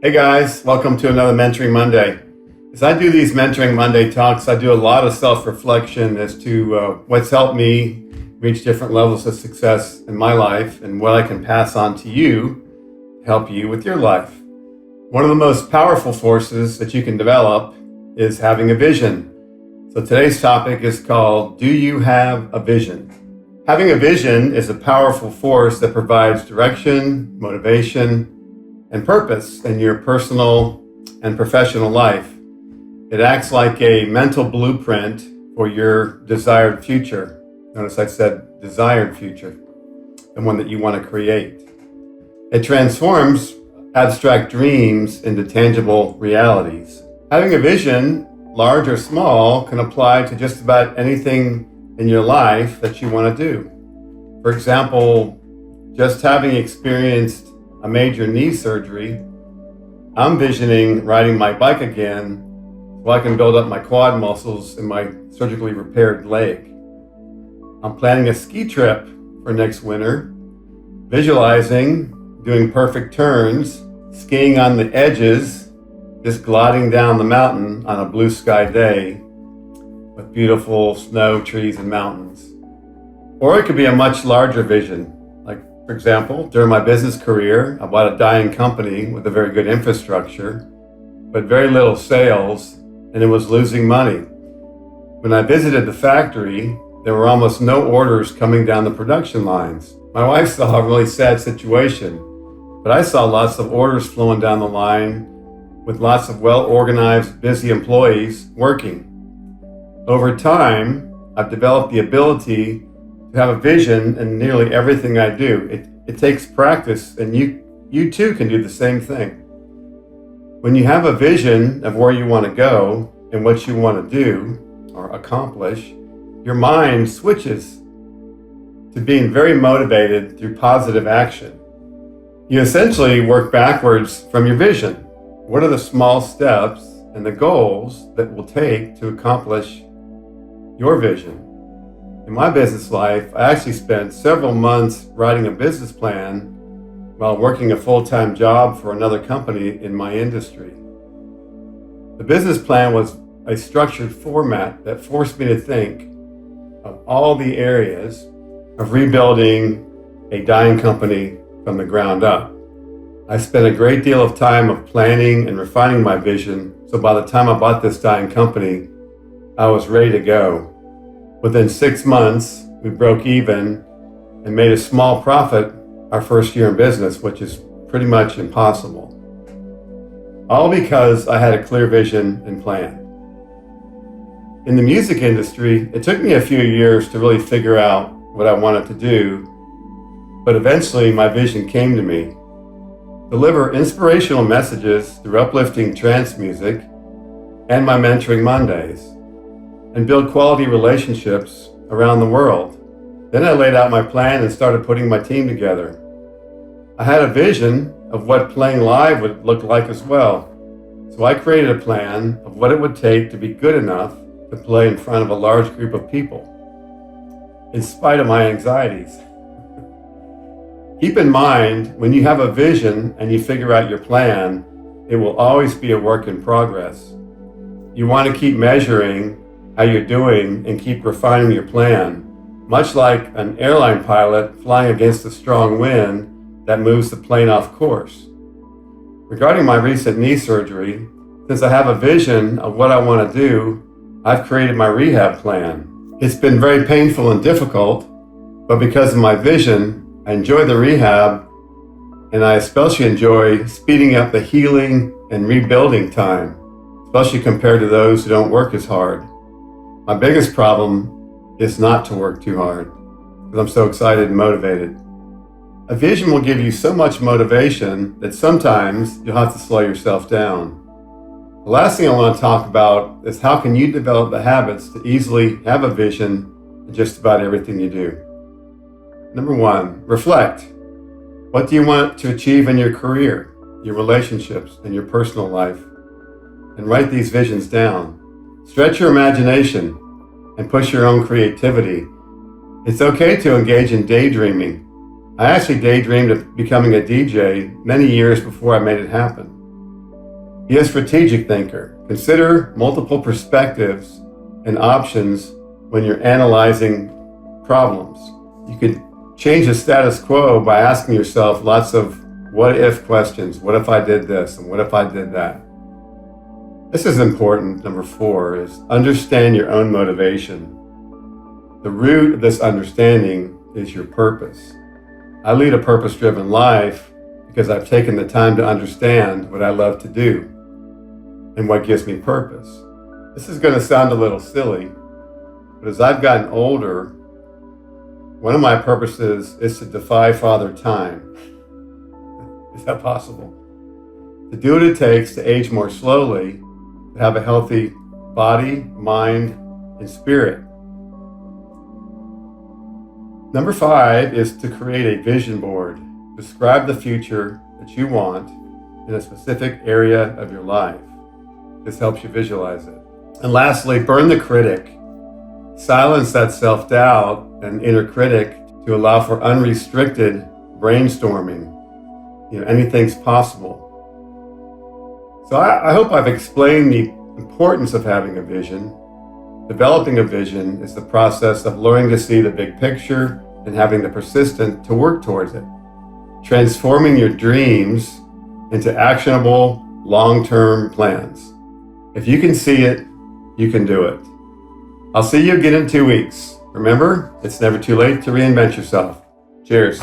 Hey guys, welcome to another Mentoring Monday. As I do these Mentoring Monday talks, I do a lot of self-reflection as to what's helped me reach different levels of success in my life and what I can pass on to you to help you with your life. One of the most powerful forces that you can develop is having a vision. So today's topic is called, Do You Have a Vision? Having a vision is a powerful force that provides direction, motivation, and purpose in your personal and professional life. It acts like a mental blueprint for your desired future. Notice I said desired future, the one that you want to create. It transforms abstract dreams into tangible realities. Having a vision, large or small, can apply to just about anything in your life that you want to do. For example, just having experienced a major knee surgery, I'm visioning riding my bike again so I can build up my quad muscles in my surgically repaired leg. I'm planning a ski trip for next winter, visualizing doing perfect turns, skiing on the edges, just gliding down the mountain on a blue sky day with beautiful snow, trees, and mountains. Or it could be a much larger vision. For example, during my business career, I bought a dying company with a very good infrastructure, but very little sales, and it was losing money. When I visited the factory, there were almost no orders coming down the production lines. My wife saw a really sad situation, but I saw lots of orders flowing down the line with lots of well-organized, busy employees working. Over time, I've developed the ability to have a vision in nearly everything I do. It takes practice, and you too can do the same thing. When you have a vision of where you want to go and what you want to do or accomplish, your mind switches to being very motivated through positive action. You essentially work backwards from your vision. What are the small steps and the goals that will take to accomplish your vision? In my business life, I actually spent several months writing a business plan while working a full-time job for another company in my industry. The business plan was a structured format that forced me to think of all the areas of rebuilding a dying company from the ground up. I spent a great deal of time of planning and refining my vision, so by the time I bought this dying company, I was ready to go. Within 6 months, we broke even and made a small profit our first year in business, which is pretty much impossible. All because I had a clear vision and plan. In the music industry, it took me a few years to really figure out what I wanted to do, but eventually my vision came to me. Deliver inspirational messages through uplifting trance music and my Mentoring Mondays, and build quality relationships around the world. Then I laid out my plan and started putting my team together. I had a vision of what playing live would look like as well. So I created a plan of what it would take to be good enough to play in front of a large group of people, in spite of my anxieties. Keep in mind, when you have a vision and you figure out your plan, it will always be a work in progress. You want to keep measuring how you're doing and keep refining your plan, much like an airline pilot flying against a strong wind that moves the plane off course. Regarding my recent knee surgery, since I have a vision of what I want to do, I've created my rehab plan. It's been very painful and difficult, but because of my vision, I enjoy the rehab, and I especially enjoy speeding up the healing and rebuilding time, especially compared to those who don't work as hard. My biggest problem is not to work too hard, because I'm so excited and motivated. A vision will give you so much motivation that sometimes you'll have to slow yourself down. The last thing I want to talk about is how can you develop the habits to easily have a vision in just about everything you do. Number 1, reflect. What do you want to achieve in your career, your relationships, and your personal life? And write these visions down. Stretch your imagination and push your own creativity. It's okay to engage in daydreaming. I actually daydreamed of becoming a DJ many years before I made it happen. Be a strategic thinker. Consider multiple perspectives and options when you're analyzing problems. You could change the status quo by asking yourself lots of what if questions. What if I did this? And what if I did that? This is important. Number 4 is understand your own motivation. The root of this understanding is your purpose. I lead a purpose-driven life because I've taken the time to understand what I love to do and what gives me purpose. This is going to sound a little silly, but as I've gotten older, one of my purposes is to defy Father Time. Is that possible? To do what it takes to age more slowly, to have a healthy body, mind, and spirit. Number 5 is to create a vision board. Describe the future that you want in a specific area of your life. This helps you visualize it. And lastly, burn the critic. Silence that self-doubt and inner critic to allow for unrestricted brainstorming. Anything's possible. So I hope I've explained the importance of having a vision. Developing a vision is the process of learning to see the big picture and having the persistence to work towards it. Transforming your dreams into actionable, long-term plans. If you can see it, you can do it. I'll see you again in 2 weeks. Remember, it's never too late to reinvent yourself. Cheers.